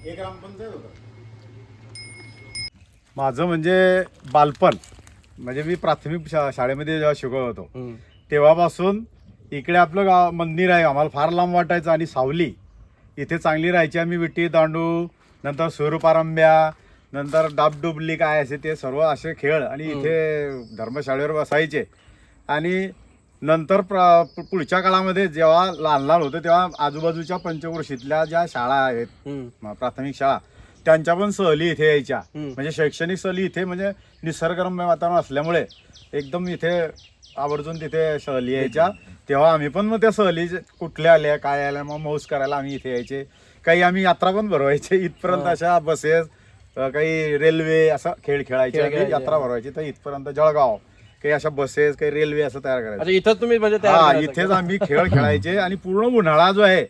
हे ग्रामपंचायत होतं माझं. म्हणजे बालपण म्हणजे मी प्राथमिक शाळेमध्ये जेव्हा शिकवत होतो तेव्हापासून इकडे आपलं गाव मंदिर आहे आम्हाला फार लांब वाटायचं. आणि सावली इथे चांगली राहायची. आम्ही विटी दांडू, नंतर सूरपारंब्या, नंतर डाबडुबली काय असे ते सर्व असे खेळ आणि इथे धर्मशाळेवर बसायचे. आणि नंतर पुढच्या काळामध्ये जेव्हा लहान लहान होतं तेव्हा आजूबाजूच्या पंचक्रोशीतल्या ज्या शाळा आहेत प्राथमिक शाळा त्यांच्या पण सहली इथे यायच्या. म्हणजे शैक्षणिक सहली इथे म्हणजे निसर्गरम्य वातावरण असल्यामुळे एकदम इथे आवर्जून तिथे सहली यायच्या. तेव्हा आम्ही पण मग त्या सहली कुठल्या आल्या काय आल्या मग मौज करायला आम्ही इथे यायचे. काही आम्ही यात्रा पण भरवायचे इथपर्यंत. अशा बसेस काही रेल्वे असं खेळ खेळायचे आम्ही यात्रा भरवायची. तर इथपर्यंत जळगाव काही अशा बसेस काही रेल्वे असं तयार करायचं. इथंच तुम्ही म्हणजे हा इथेच आम्ही खेळ खेळायचे. आणि पूर्ण उन्हाळा जो आहे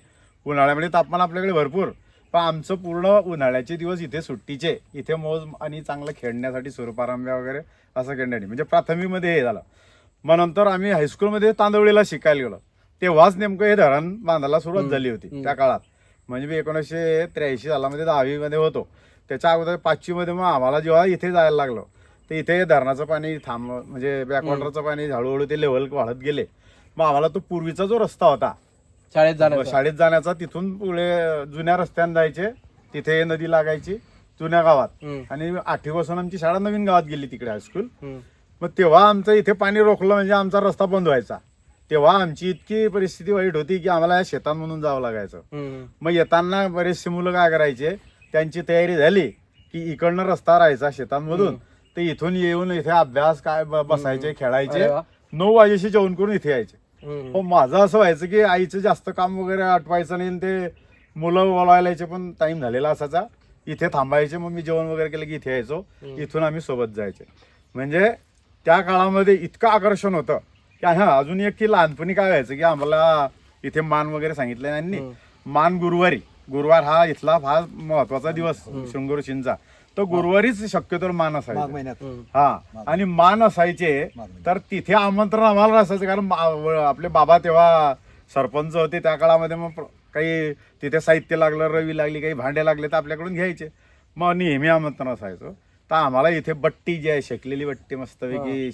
उन्हाळ्यामध्ये तापमान आपल्याकडे भरपूर पण आमचं पूर्ण उन्हाळ्याचे दिवस इथे सुट्टीचे इथे मौज आणि चांगलं खेळण्यासाठी सूरपारंब्या वगैरे असं खेळण्यासाठी म्हणजे प्राथमिकमध्ये हे झालं. मग नंतर आम्ही हायस्कूलमध्ये तांदवळीला शिकायला गेलो. तेव्हाच नेमकं हे धरण बांधायला सुरुवात झाली होती त्या काळात. म्हणजे मी 1983 सालामध्ये 10वीमध्ये होतो. त्याच्या अगोदर 5वीमध्ये मग आम्हाला जेव्हा इथे जायला लागलो तर इथे धरणाचं पाणी म्हणजे बॅकवॉटरचं पाणी हळूहळू ते लेव्हल वाढत गेले. मग आम्हाला तो पूर्वीचा जो रस्ता होता शाळेत जाण्याचा तिथून पुढे जुन्या रस्त्याने जायचे. तिथे नदी लागायची जुन्या गावात. आणि 8वीपासून आमची शाळा नवीन गावात गेली तिकडे हायस्कूल. मग तेव्हा आमचं इथे पाणी रोखलं म्हणजे आमचा रस्ता बंद व्हायचा. तेव्हा आमची इतकी परिस्थिती वाईट होती की आम्हाला या शेतांमधून जावं लागायचं. मग येताना बरेचसे मुलं काय करायचे त्यांची तयारी झाली की इकडनं रस्ता राहायचा शेतांमधून ते इथून येऊन इथे अभ्यास काय बसायचे खेळायचे. 9 वाजेशी जेवण करून इथे यायचे. पण माझं असं व्हायचं की आईचं जास्त काम वगैरे आटवायचं नाही. ते मुलं बोलायला यायचे पण टाइम झालेला असायचा. इथे थांबायचे. मग मी जेवण वगैरे केलं की इथे यायचो. इथून आम्ही सोबत जायचे. म्हणजे त्या काळामध्ये इतकं आकर्षण होतं की अजून एक की लहानपणी काय व्हायचं की आम्हाला इथे मान वगैरे सांगितलं यांनी. मान गुरुवार हा इथला फार महत्वाचा दिवस शृंगऋषींचा. तो गुरुवारीच शक्यतो मान असायचा. हा आणि मान असायचे तर तिथे आमंत्रण आम्हाला असायचं. कारण आपले बाबा तेव्हा सरपंच होते त्या काळामध्ये. मग काही तिथे साहित्य लागलं रवी लागली काही भांडे लागले तर आपल्याकडून घ्यायचे. मग नेहमी आमंत्रण असायचं. तर आम्हाला इथे बट्टी जी आहे शेकलेली बट्टी मस्तपैकी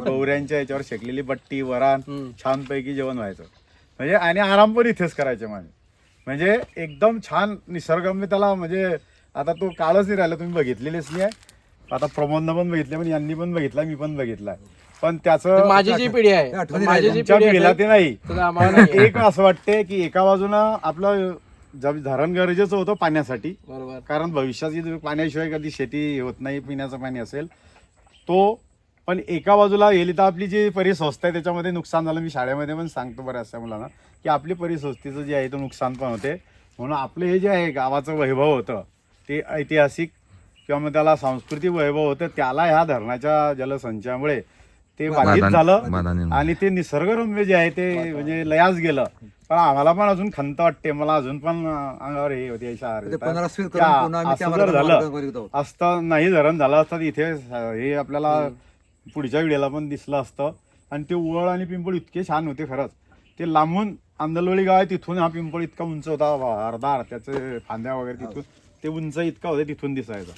गौऱ्यांच्या याच्यावर शेकलेली बट्टी वरान छानपैकी जेवण व्हायचं. म्हणजे आणि आराम पण इथेच करायचे माझे. म्हणजे एकदम छान निसर्गरम्य त्याला. म्हणजे आता तो काळच नाही राहिला तुम्ही बघितलेलेच नाही आहे. आता प्रमोदनं पण बघितले पण यांनी पण बघितला मी पण बघितलाय. पण त्याचं माझी जी पिढी आहे माझी जी पिढीला ते नाही. एक असं वाटते की एका बाजूनं आपलं धरण गरजेचं होतं पाण्यासाठी. बरोबर. कारण भविष्याची पाण्याशिवाय कधी शेती होत नाही. पिण्याचं पाणी असेल तो. पण एका बाजूला गेली तर आपली जी परिसंस्था आहे त्याच्यामध्ये नुकसान झालं. मी शाळेमध्ये पण सांगतो बऱ्याचशा मुलांना की आपली परिसंस्थेचं जे आहे तो नुकसान पण होते. म्हणून आपलं हे जे आहे गावाचं वैभव होतं ते ऐतिहासिक किंवा मग त्याला सांस्कृतिक वैभव होतं त्याला ह्या धरणाच्या जलसंचयामुळे ते बाधित झालं. आणि ते निसर्गरम्य जे आहे ते म्हणजे लयास गेलं. पण आम्हाला पण अजून खंत वाटते. मला अजून पण अंगावर हे होते असं जर झालं असतं नाही धरण झालं असतं इथे हे आपल्याला पुढच्या वेळेला पण दिसलं असतं. आणि ते वळ आणि पिंपळ इतके छान होते खरंच. ते लांबून आंदलवळी गाव आहे तिथून हा पिंपळ इतका उंच होता अर्धा त्याचे फांद्या वगैरे तिथून ते उंच इतका होते तिथून दिसायचं.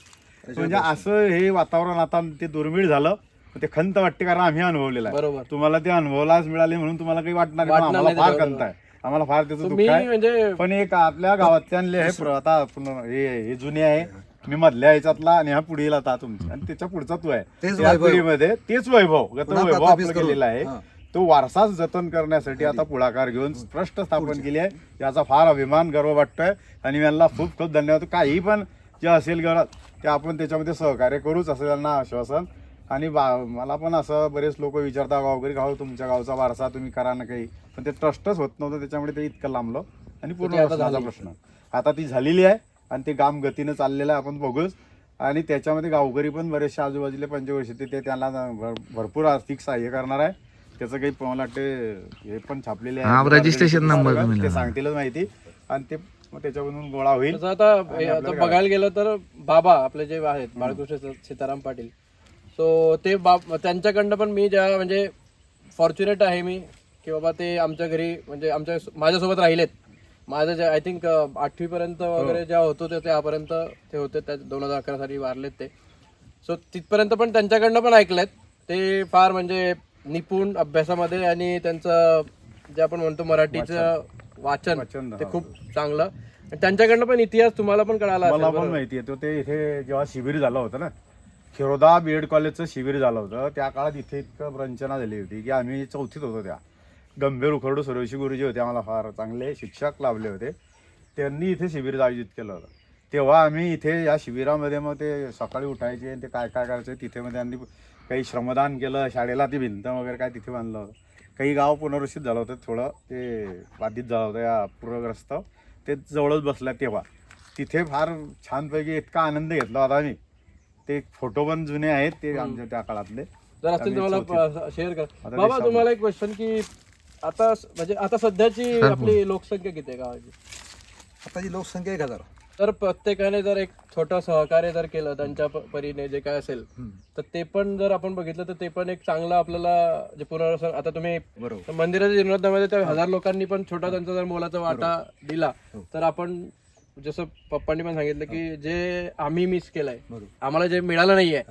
म्हणजे असं हे वातावरण आता ते दुर्मिळ झालं. ते खंत वाटते कारण आम्ही अनुभवलेलं आहे. तुम्हाला ते अनुभवालाच मिळाले म्हणून तुम्हाला काही वाटणार नाही. आम्हाला फार खंत आहे. आम्हाला फार त्याचं दुःख आहे. पण एक आपल्या गावातले हे आता हे जुने आहे. मी मधल्या ह्याच्यातला आणि हा पुढील आता तुमचा आणि त्याच्या पुढचा तू आहे. त्या पिढीमध्ये तेच वैभव गतवैभव आपलं केलेलं आहे. तो वारसाच जतन करण्यासाठी आता पुढाकार घेऊन ट्रस्ट स्थापन केली आहे. याचा फार अभिमान गर्व वाटतोय. आणि यांना खूप खूप धन्यवाद. काही पण जे असेल गरज ते आपण त्याच्यामध्ये सहकार्य करूच असं त्यांना आश्वासन. आणि मला पण असं बरेच लोक विचारता गावकरी गाव तुमच्या गावचा वारसा तुम्ही करा ना काही. पण ते ट्रस्टच होत नव्हतं त्याच्यामुळे ते इतकं लांबलं. आणि पूर्ण माझा प्रश्न आता ती झालेली आहे. आणि ते काम गतीनं चाललेलं आहे आपण बघूच. आणि त्याच्यामध्ये गावकरी पण बरेचसे आजूबाजूला पंचवर्षी ते त्यांना भरपूर आर्थिक सहाय्य करणार आहे. त्याचं काही मला वाटते हे पण छापलेले आहे रजिस्ट्रेशन नंबर ते सांगतीलच माहिती. आणि ते त्याच्यामधून गोळा होईल. आता बघायला गेलं तर बाबा आपले जे आहेत बाळकृष्ण सीताराम पाटील सो ते त्यांच्याकडनं पण मी ज्या म्हणजे फॉर्च्युनेट आहे मी की बाबा ते आमच्या घरी म्हणजे माझ्यासोबत राहिलेत. माझं जे आय थिंक 8वी पर्यंत वगैरे ज्या होतो ते त्यापर्यंत ते होते, त्या 2011 साली वारलेत ते. सो तिथपर्यंत पण त्यांच्याकडनं पण ऐकलंय. ते फार म्हणजे निपुण अभ्यासामध्ये आणि त्यांचं जे आपण म्हणतो मराठीचं वाचन ते खूप चांगलं. आणि त्यांच्याकडनं पण इतिहास तुम्हाला पण कळाला मला असेल. पण माहिती आहे. तो ते इथे जेव्हा शिबिर झालं होतं ना, खिरोदा बीएड कॉलेजचं शिबिर झालं होतं, त्या काळात इथे इतकं रंचना झाली होती की आम्ही 4थीत होतो. त्या गंभीर उखरडू सुरेशी गुरुजी होते, आम्हाला फार चांगले शिक्षक लाभले होते. त्यांनी इथे शिबिर आयोजित केलं होतं. तेव्हा आम्ही इथे या शिबिरामध्ये मग ते सकाळी उठायचे आणि ते काय काय करायचं तिथे मध्ये त्यांनी काही श्रमदान केलं, शाळेला ती भिंत वगैरे काय तिथे बांधलं होतं. काही गाव पुनर्वसित झालं होतं, थोडं ते बाधित झालं होतं या पूरग्रस्त, ते जवळच बसल्या. तेव्हा तिथे फार छानपैकी इतका आनंद घेतला होता आम्ही. ते फोटो पण जुने आहेत ते आमच्या त्या काळातले. जर असतील तुम्हाला शेअर करा. बाबा तुम्हाला एक क्वेश्चन की आता म्हणजे आता सध्याची आपली लोकसंख्या किती आहे गावाची? आताची लोकसंख्या 1000. तर प्रत्येकाने जर एक छोटं सहकार्य जर केलं त्यांच्या परीने जे काय असेल, तर ते पण जर आपण बघितलं तर ते पण एक चांगलं आपल्याला जे पुनर्वसन. आता तुम्ही बरोबर. मंदिराच्या जीर्णोद्धारामध्ये त्या 1000 लोकांनी पण छोटा त्यांचा जर मोलाचा वाटा दिला, तर आपण जसं पप्पांनी पण सांगितलं की जे आम्ही मिस केलंय, आम्हाला जे मिळालं नाहीये,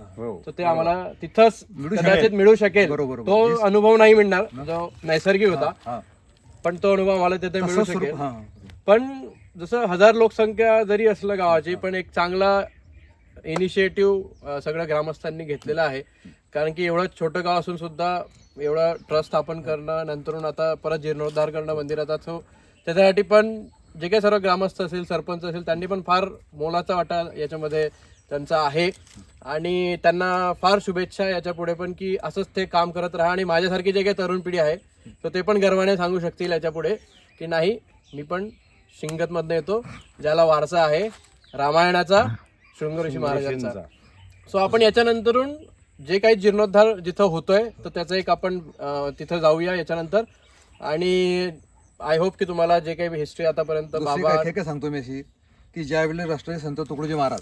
तर ते आम्हाला तिथंच कदाचित मिळू शकेल. तो अनुभव नाही मिळणार जो नैसर्गिक होता, पण तो अनुभव आम्हाला तिथे मिळू शकेल. पण जसं 1000 लोकसंख्या जरी असलं गावाची, पण एक चांगला इनिशिएटिव्ह सगळ्या ग्रामस्थांनी घेतलेला आहे. कारण की एवढं छोटं गाव असून सुद्धा एवढं ट्रस्ट स्थापन करणं, नंतरून आता परत जीर्णोद्धार करणं मंदिराचा, सो त्याच्यासाठी पण जे काही सर्व ग्रामस्थ असेल, सरपंच असेल, त्यांनी पण फार मोलाचा वाटा याच्यामध्ये त्यांचा आहे. आणि त्यांना फार शुभेच्छा याच्या पुढे पण की असंच ते काम करत राहा. आणि माझ्यासारखी जे काही तरुण पिढी आहे, तर ते पण गर्वाने सांगू शकतील याच्या पुढे की नाही, मी पण शिंगतमधनं येतो, ज्याला वारसा आहे रामायणाचा, शृंग ऋषी महाराजांचा. सो आपण याच्यानंतरून जे काही जीर्णोद्धार जिथं होतोय, तर त्याचं एक आपण तिथं जाऊया याच्यानंतर. आणि आय होप की तुम्हाला जे काही हिस्ट्री आतापर्यंत बाबा काय सांगतो मी अशी की ज्यावेळी राष्ट्रीय संत तुकडोजी महाराज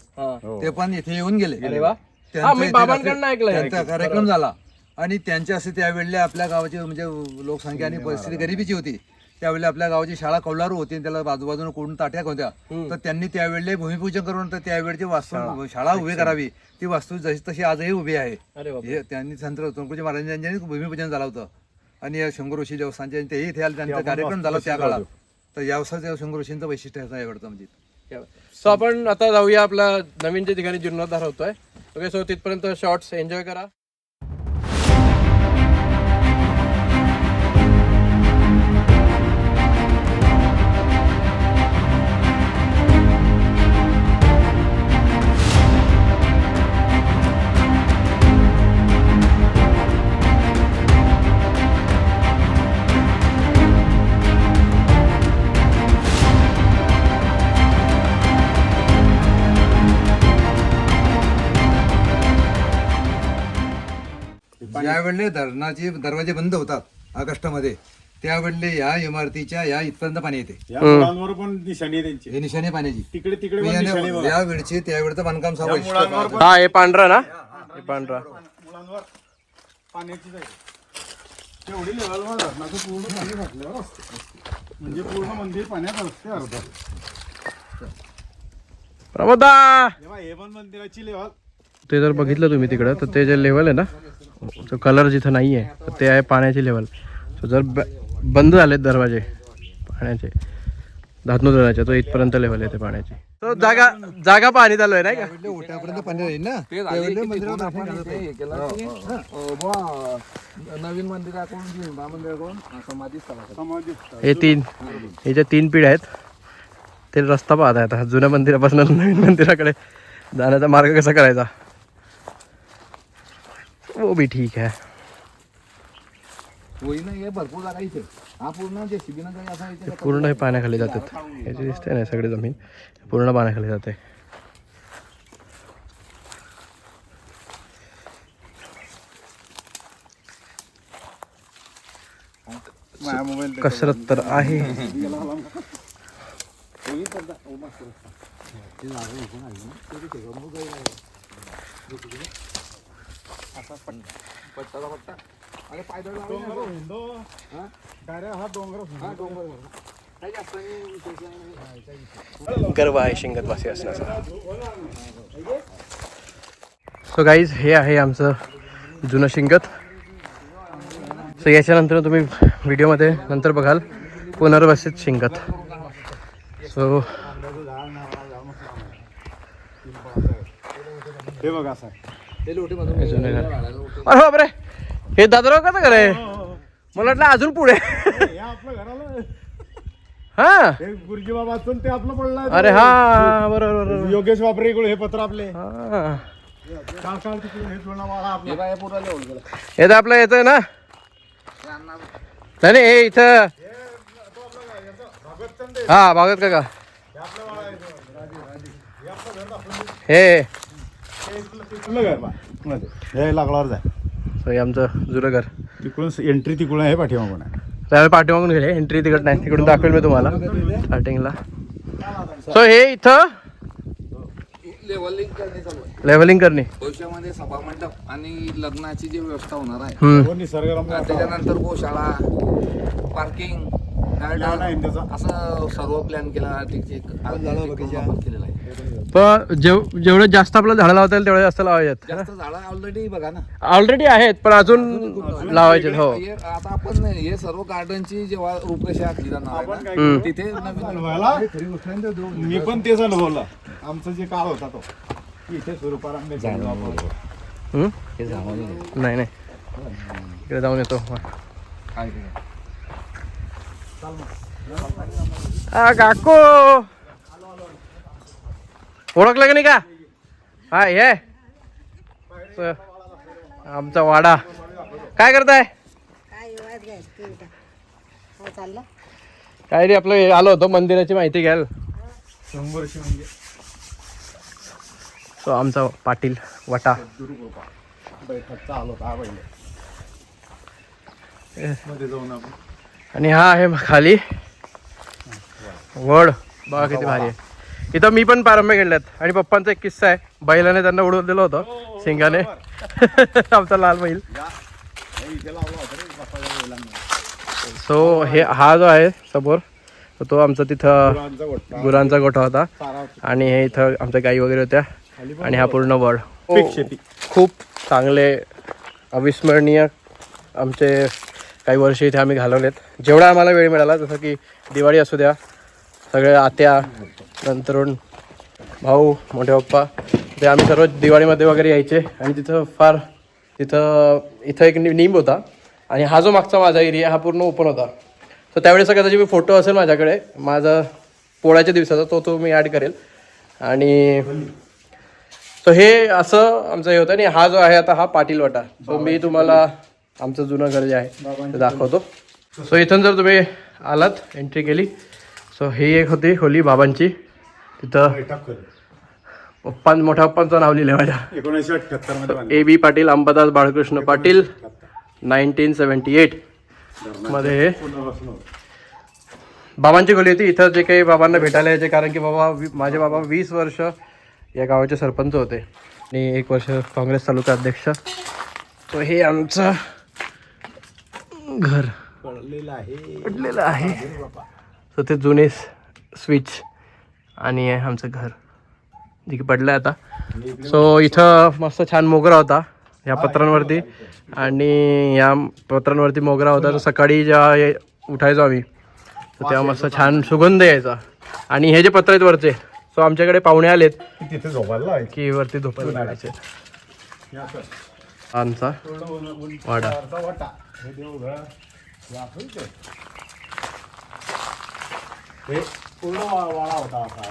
ते पण इथे येऊन गेले. अरे वा, मी बाबांकडनं ऐकलंय. त्यांचा कार्यक्रम झाला आणि त्यांच्या असे त्यावेळेला आपल्या गावाची म्हणजे लोकसंख्या आणि परिस्थिती गरिबीची होती. त्यावेळी आपल्या गावाची शाळा कौलारू होती आणि त्याला बाजूबाजूने कोण ताट्या होत्या. तर त्यांनी त्यावेळेला भूमिपूजन करून तर त्यावेळची वास्तू शाळा उभी करावी, ती वास्तू जशी तशी आजही उभी आहे. हे त्यांनी संत तुकडोजी महाराजांनी भूमिपूजन झालं होतं. आणि शंभू ऋषी देवस्थानचे तेही इथे त्यांचा कार्यक्रम झाला त्या काळात. तर यावसाचं शंभू ऋषींचं वैशिष्ट्य असं आवडतं म्हणजे. सो आपण आता जाऊया आपला नवीन जे ठिकाणी जीर्णोद्धार होतोय. ओके, सो तिथपर्यंत शॉर्ट्स एन्जॉय करा. ज्यावेळेला धरणाचे दरवाजे बंद होतात ऑगस्टमध्ये, त्यावेळेला या इमारतीच्या या इथपर्यंत पाणी येते. या मुलांवर पण निशाणी आहे त्यांची, हे निशाणी पाण्याची. तिकडे तिकडे पण निशाणी बघा. या वेळची त्यावेळचं बांधकाम मुलांवर पण हा, हे पांढरा ना, हे पांढरा मुलांवर पाण्याची जाईल तेवढी लेवलवर धरणाचं पूर्ण पाणी घातल्यावर असते, म्हणजे पूर्ण मंदिर पाण्यात असते अर्ध. प्रमोदा, तेव्हा हे पण मंदिराची लेवल ते जर बघितलं तुम्ही तिकडं, तर ते जे लेवल आहे ना, तो कलर जिथं नाही आहे, तर ते आहे पाण्याची लेवल. सो जर बंद झालेत दरवाजे पाण्याचे, धातनोदराचे, तो इथपर्यंत लेवल येते पाण्याची. तो जागा पाणी चालू आहे नाही का? ओट्यापर्यंत पाणी राहील ना. नवीन मंदिराकडून समाधी समाधी हे ज्या 3 पिढ्या आहेत, ते रस्ता पाहत आहेत. जुन्या मंदिरापासून नवीन मंदिराकडे जाण्याचा मार्ग कसा करायचा, वो भी ठीक है. भरपूर जागा इथे. हा पूर्ण जे शिबिना असा इथे पूर्ण हे पाण्याखाली जातात. हे जे दिसते ना सगळी जमीन पूर्ण पाण्याखाली जाते. माझ्या मोबाईल कसरत तर आहे. हा डोंगर गर्व आहे शिंगतवासी असण्याचा. सो गाईज, हे आहे आमचं जुनं शिंगत. सो याच्यानंतर तुम्ही व्हिडिओमध्ये नंतर बघाल पुनर्वसित शिंगत. सो हे बघा असं जुने घर. अरे बापरे, हे दादराव का घर आहे? मला वाटलं अजून पुढे. हे आपलं घराला हा, हे गुरुजी बाबा असून ते आपलं पडलं. अरे हा, बरोबर बरोबर. योगेश बापरे इकडे हे पत्र आपले हा, काळ तिकडे हे जुना वाडा आपला. हे तर आपलं येतंय ना. नाही नाही, हे इथं हा भागत का हे तिकडलं घर बा मध्ये. हे लागलावर जाय. सो हे आमचं जुनं घर. तिकडून एंट्री तिकडून आहे पाठीमागून आहे. त्यावेळी पाठीमागून गेले. एंट्री तिकड नाही, तिकडून दाखवेल मी तुम्हाला स्टार्टिंगला. सो हे इथं लेवलिंग करणे चालू आहे. लेव्हलिंग करणे. भविष्यामध्ये सभा मंडप आणि लग्नाची जी व्यवस्था होणार आहे, हम्म. निसर्गरम्य त्याच्यानंतर गोशाळा, पार्किंग, नाही त्याचा. असं सर्व प्लॅन केला. केलेला आहे. पण जेवढं जास्त आपल्याला झाडं लावता येईल तेवढं जास्त लावायचे. जास्त झाडं ऑलरेडी बघा ना. ऑलरेडी आहेत पण अजून लावायचे. हो, आता आपण हे सर्व गार्डनची जेव्हा रूपरेषा आखली जाणार आहे ना, हम्म. तिथे नवीन व्हायला मी पण तेच अनुभवलं. आमचा जे काळ होता तो इथे स्वरूपाराम हम्म? नाही नाही, इकडे जाऊन येतो. काकू ओळखलं का नाही का? हा, हे आमचा वाडा. काय करताय? काय रे, आपलं आलो होतो मंदिराची माहिती घ्याल. 100 वर्ष म्हणजे तो आमचा पाटील वाटा. बैठकचा आलो होता पहिले मध्ये जाऊन आपण. आणि हा आहे खाली वड. बघा किती भारी आहे. इथं मी पण प्रारंभ केल्यात. आणि पप्पांचा एक किस्सा आहे. बैलाने त्यांना उडवलेलं होतं शिंगाने. आमचा लाल बैल. सो हे हा जो आहे समोर तो आमचा तिथं गुरांचा गोठा होता. आणि हे इथं आमच्या गाई वगैरे होत्या. आणि हा पूर्ण वड. खूप चांगले अविस्मरणीय आमचे काही वर्ष इथे आम्ही घालवलेत. जेवढा आम्हाला वेळ मिळाला, जसं की दिवाळी असू द्या, सगळे आत्या, नंतरून भाऊ, मोठे पप्पा, ते आम्ही सर्व दिवाळीमध्ये वगैरे यायचे. आणि इथं एक निंब होता. आणि हा जो मागचा माझा एरिया हा पूर्ण ओपन होता. तर त्यावेळेस कदाचित मी फोटो असेल माझ्याकडे माझा पोळ्याच्या दिवसाचा, तो मी ॲड करेल. आणि सो हे असं आमचं हे होतं. आणि हा जो आहे आता हा पाटील वाटा. सो मी तुम्हाला आमचं जुनं घर जे आहे ते दाखवतो. सो इथून जर तुम्ही आलात, एंट्री केली, सो ही एक होती खोली बाबांची. तिथं मोठ्या पप्पांचं नाव लिहिलं माझ्या. 1978 मध्ये AB पाटील अंबादास बाळकृष्ण पाटील 1978 मध्ये हे बाबांची खोली होती. इथं जे काही बाबांना भेटायला यायचे, कारण की माझे बाबा 20 वर्ष या गावाचे सरपंच होते आणि 1 वर्ष काँग्रेस तालुका अध्यक्ष. सो हे आमचं घर पडलेलं आहे. सो ते जुने स्विच आणि आहे आमचं घर जे की पडलं आहे आता. सो इथं मस्त छान मोगरा होता या पत्रांवरती. आणि या पत्रांवरती मोगरा होता. तर सकाळी जेव्हा उठायचो आम्ही, तर तेव्हा मस्त छान सुगंध यायचा. आणि हे जे पत्र आहेत वरचे, सो आमच्याकडे पाहुणे आलेत तिथे झोपायला आहे. की वरती झोपायला लागायचे. आमचा वाडा. हे देवघर हे पूर्ण वाडा होता असा.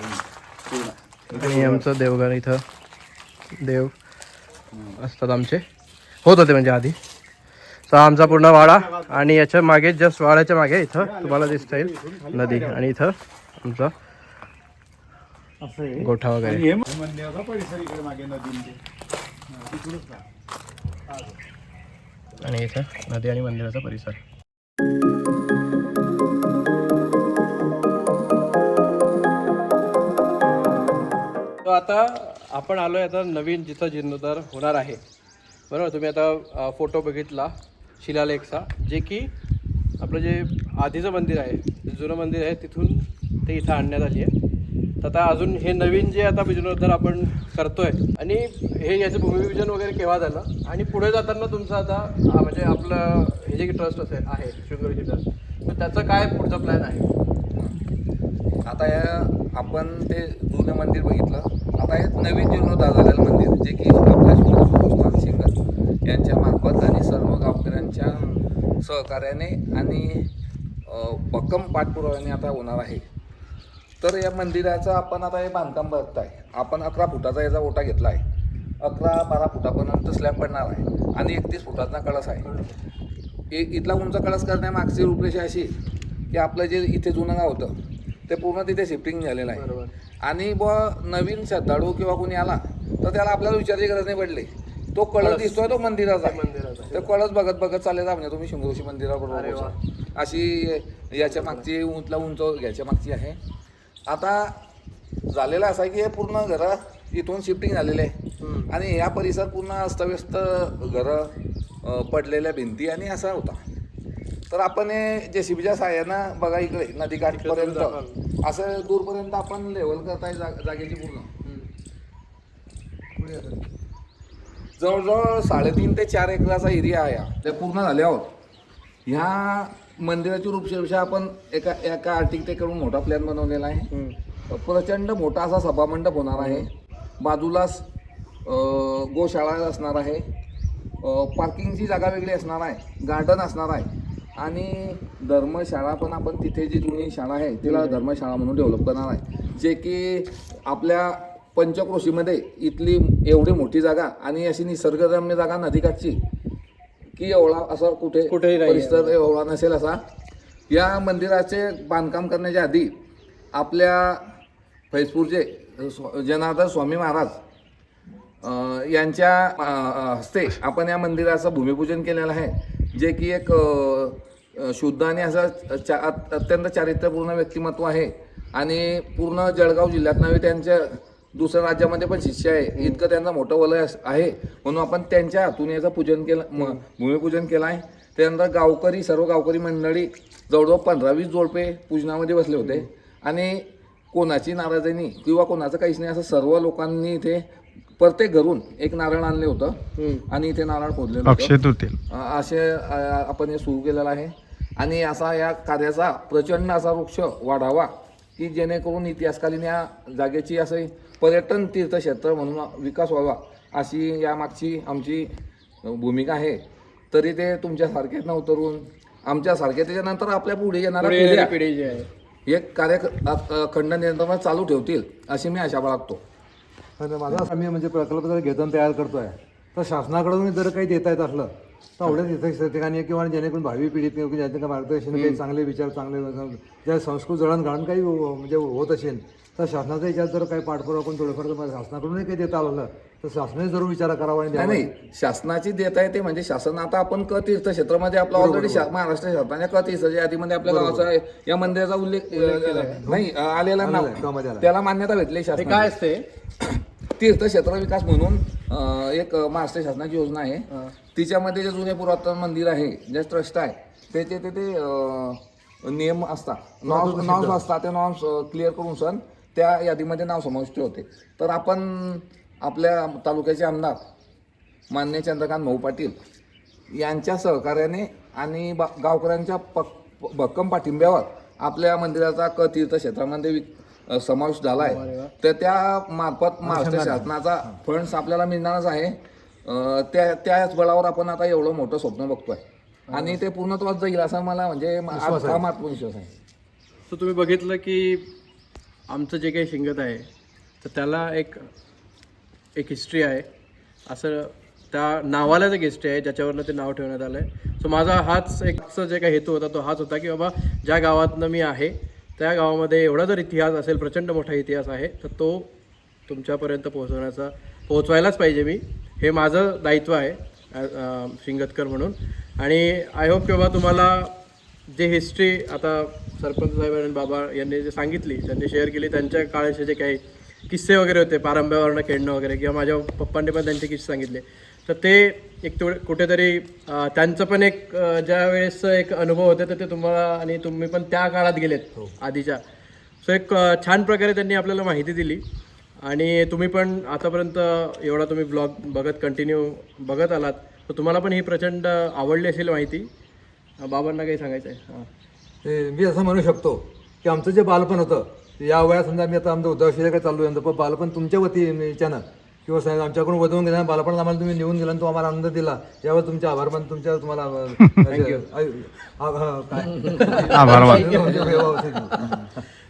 आणि आमचं देवघर. इथं देव असतात आमचे, होत होते म्हणजे आधी. सो आमचा पूर्ण वाडा. आणि याच्या मागे, जस्ट वाड्याच्या मागे इथं तुम्हाला दिसता येईल नदी. आणि इथं आमचा गोठा वगैरे. हे मंदिराचा परिसर इकडे मागे नदी. आणि इथं नदी आणि मंदिराचा परिसर. तो आता आपण आलोय आता नवीन जिथं जीर्णोद्धार होणार आहे, बरोबर. तुम्ही आता फोटो बघितला शिलालेखचा, जे की आपलं जे आधीचं मंदिर आहे जुनं मंदिर आहे तिथून ते इथं आणण्यात आली आहे. तर आता अजून हे नवीन जे आता जीर्णोद्धार आपण करतोय आणि हे याचं भूमिपूजन वगैरे केव्हा झालं आणि पुढे जाताना तुमचं आता म्हणजे आपलं हे जे ट्रस्ट असेल आहे शृंगेरी ट्रस्ट, तर त्याचं काय पुढचं प्लॅन आहे? आता आपण ते जुनं मंदिर बघितलं, आता हे नवीन जीर्णोद्धार झालेलं मंदिर जे की आपल्या संस्थान शिंगत यांच्या मार्फत आणि सर्व गावकऱ्यांच्या सहकार्याने आणि भक्कम पाठपुराव्याने आता होणार आहे. तर या मंदिराचं आपण आता हे बांधकाम बघताय. आपण 11 फुटाचा याचा ओटा घेतला आहे. 11-12 फुटापर्यंत स्लॅब पडणार आहे आणि 31 फुटाचा कळस आहे. इथला उंच कळस करण्यामागची रूपरेषा अशी की आपलं जे इथे जुनं गाव होतं ते पूर्ण तिथे शिफ्टिंग झालेलं आहे. आणि नवीन श्रद्धाळू किंवा कोणी आला तर त्याला आपल्याला विचारायची गरज नाही पडली. तो कळस दिसतोय तो मंदिराचा आहे. तो कळस बघत बघत चाललेला म्हणजे तुम्ही शंभूशी मंदिराबरोबर पोहोचा. अशी याच्या मागची उंच घ्यायच्या मागची आहे. आता झालेलं असं आहे की हे पूर्ण घरं इथून शिफ्टिंग झालेले आहे आणि या परिसर पूर्ण अस्तव्यस्त घरं, पडलेल्या भिंती आणि असा होता. तर आपण हे JCBच्या साहाय्यानं बघा इकडे नदीकाठपर्यंत असं दूरपर्यंत आपण लेवल करताय जागेची पूर्ण जवळजवळ 3.5 ते 4 एकराचा एरिया आहे. ते पूर्ण झाल्यावर ह्या मंदिराची रूपरेषा आपण एका आर्टिटेक्टकडून मोठा प्लॅन बनवलेला आहे. प्रचंड मोठा असा सभामंडप होणार आहे. बाजूलाच गोशाळा असणार आहे. पार्किंगची जागा वेगळी असणार आहे. गार्डन असणार आहे आणि धर्मशाळा पण आपण तिथे जी जुनी शाळा आहे तिला धर्मशाळा म्हणून डेव्हलप करणार आहे. जे की आपल्या पंचक्रोशीमध्ये इथली एवढी मोठी जागा आणि अशी निसर्गरम्य जागा नदीकाठची की एवढा असं कुठेही परिसर एवढा नसेल असा. या मंदिराचे बांधकाम करण्याच्या आधी आपल्या फैजपूरचे जनार्दन स्वामी महाराज यांच्या हस्ते आपण या मंदिराचं भूमिपूजन केलेलं आहे. जे की एक शुद्ध आणि असं अत्यंत चारित्र्यपूर्ण व्यक्तिमत्व आहे आणि पूर्ण जळगाव जिल्ह्यात नव्हे त्यांच्या दुसऱ्या राज्यामध्ये पण शिष्य आहे. इतकं त्यांचं मोठं वलय आहे म्हणून आपण त्यांच्या हातून याचं पूजन केलं, भूमिपूजन केलं आहे. त्यानंतर सर्व गावकरी मंडळी जवळजवळ 15-20 जोडपे पूजनामध्ये बसले होते आणि कोणाची नाराजी नाही किंवा कोणाचं काहीच नाही. असं सर्व लोकांनी इथे प्रत्येक घरून एक नारळ आणले होतं आणि इथे नारळ फोडलेलं होतं. असे आपण हे सुरू केलेलं आहे आणि असा या कार्याचा प्रचंड असा वृक्ष वाढावा की जेणेकरून इतिहासकालीन या जागेची असं पर्यटन तीर्थक्षेत्र म्हणून विकास व्हावा अशी यामागची आमची भूमिका आहे. तरी ते तुमच्यासारखेच उतरून आमच्यासारखे त्याच्यानंतर आपल्या पुढे येणाऱ्या पिढी जी आहे हे कार्यखंड नियंत्रण चालू ठेवतील अशी मी आशा बाळगतो. माझा आम्ही म्हणजे प्रकल्प जर घेतो तयार करतोय तर शासनाकडून जर काही देता येत असलं तर एवढ्याच ठिकाणी किंवा जेणेकरून भावी पिढीत किंवा ज्यांच्या मार्गदर्शन काही चांगले विचार चांगले ज्या संस्कृत जळणघळण काही म्हणजे होत असेल तर शासनाचा याच्यात जर काही पाठपुरावा करून थोडंफार शासनाकडूनही काही देता आलं तर शासनाने जरूर विचार करावा. नाही शासनाची देता येते म्हणजे शासन आता आपण तीर्थक्षेत्रामध्ये आपला ऑलरेडी महाराष्ट्र शासनाच्या तीर्थाच्या यादीमध्ये आपल्या गावाचा या मंदिराचा उल्लेख नाही आलेला नाव त्याला मान्यता भेटली. शासन काय असते तीर्थक्षेत्र विकास म्हणून एक महाराष्ट्र शासनाची योजना आहे. तिच्यामध्ये जे जुने पुरातन मंदिर आहे जे ट्रस्ट आहे त्याचे ते नियम असतात, नॉर्म्स असतात. ते नॉर्म्स क्लिअर करून सण त्या यादीमध्ये नाव समाविष्ट होते. तर आपण आपल्या तालुक्याचे आमदार माननीय चंद्रकांत भाऊ पाटील यांच्या सहकार्याने आणि गावकऱ्यांच्या भक्कम पाठिंब्यावर आपल्या मंदिराचा तीर्थक्षेत्रामध्ये समावेश झाला आहे. तर त्या मार्फत महाराष्ट्र शासनाचा फंड्स आपल्याला मिळणारच आहे. त्याच बळावर आपण आता एवढं मोठं स्वप्न बघतोय आणि ते पूर्णत्वास जाईल असा मला म्हणजे आत्मविश्वास आहे. तर तुम्ही बघितलं की आमचं जे काही शिंगत आहे तर त्याला एक हिस्ट्री आहे. असं त्या नावालाच एक हिस्ट्री आहे ज्याच्यावरनं ते नाव ठेवण्यात आलं आहे. सो माझा हाच एक जे काही हेतू होता तो हाच होता की बाबा ज्या गावातनं मी आहे त्या गावामध्ये एवढा जर इतिहास असेल, प्रचंड मोठा इतिहास आहे, तर तो तुमच्यापर्यंत पोहोचवायलाच पाहिजे. हे माझं दायित्व आहे शिंगतकर म्हणून. आणि आय होप की बाबा तुम्हाला जे हिस्ट्री आता सरपंच साहेब आणि बाबा यांनी जे सांगितली, त्यांनी शेअर केली, त्यांच्या काळाचे जे काही किस्से वगैरे होते पारंब्यावरनं खेळणं वगैरे किंवा माझ्या पप्पांनी पण त्यांचे किस्से सांगितले, तर ते एक कुठेतरी त्यांचं पण एक ज्या वेळेसचं एक अनुभव होते तर ते तुम्हाला आणि तुम्ही पण त्या काळात गेलेत आधीच्या. सो एक छान प्रकारे त्यांनी आपल्याला माहिती दिली आणि तुम्ही पण आतापर्यंत एवढा तुम्ही ब्लॉग कंटिन्यू बघत आलात तर तुम्हाला पण ही प्रचंड आवडली असेल माहिती. बाबांना काही सांगायचं आहे? हां. मी असं म्हणू शकतो की आमचं जे बालपण होतं या वयात समजा मी आता आमचं उद्योगशीकडे चालू आहे पण बालपण तुमच्या वतीच्यानं किंवा आमच्याकडून वधवून गेल्या बालपणात आम्हाला तुम्ही नेऊन गेला तो आम्हाला आनंद दिला यावर तुमचे आभार मानतो. तुमच्या तुम्हाला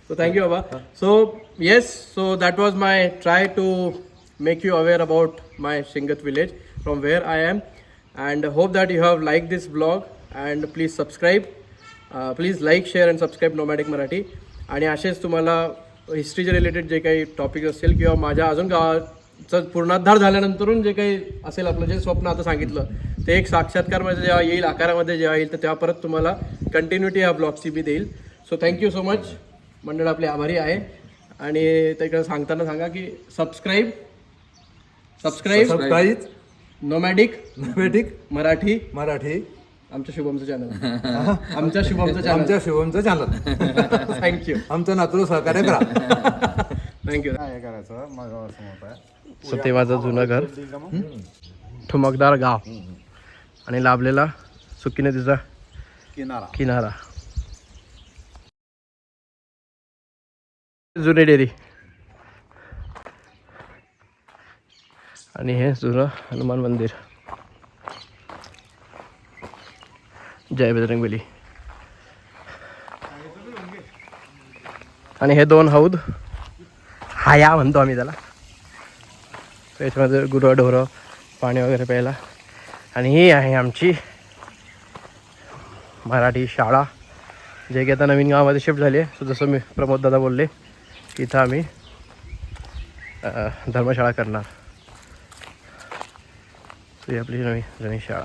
So thank you, Baba. So yes, so that was my try to make you aware about my Shingat village from where I am, and hope that you have liked this vlog and please subscribe. Please like, share and subscribe Nomadic Marathi. आणि असेच तुम्हाला हिस्ट्रीचे related जे काही topic असेल किंवा माझ्या अजून गावाचं पूर्णाधार झाल्यानंतरून जे काही असेल आपलं जे स्वप्न आता सांगितलं ते एक साक्षात्कारमध्ये जेव्हा येईल आकारामध्ये जेव्हा येईल तर तेव्हा परत तुम्हाला कंटिन्युटी ह्या ब्लॉगची बी देईल. So thank you so much. मंडळ आपले आभारी आहे आणि तिकडे सांगताना सांगा की सबस्क्राईब नोमॅडिक मराठी आमच्या शुभमचं चॅनल आमच्या शुभमचं चॅनल थँक्यू. आमचं नातू सहकार्य करा. थँक्यू. काय करायचं माझ्यावर समोर आहे. सो ते माझं जुनं घर ठुमकदार गाव आणि लाभलेला सुकी नदीचा किनारा. जुनी डेअरी आणि हे जुनं हनुमान मंदिर. जय बजरंगबली. आणि हे 2 हौद हाया म्हणतो आम्ही त्याला. त्याच्यामध्ये गुरंढोरं पाणी वगैरे प्यायला. आणि ही आहे आमची मराठी शाळा जे की आता नवीन गावामध्ये शिफ्ट झाली आहे. सो जसं मी प्रमोद दादा बोलले की इथं आम्ही धर्मशाळा करणार. ही आपली नवी शाळा.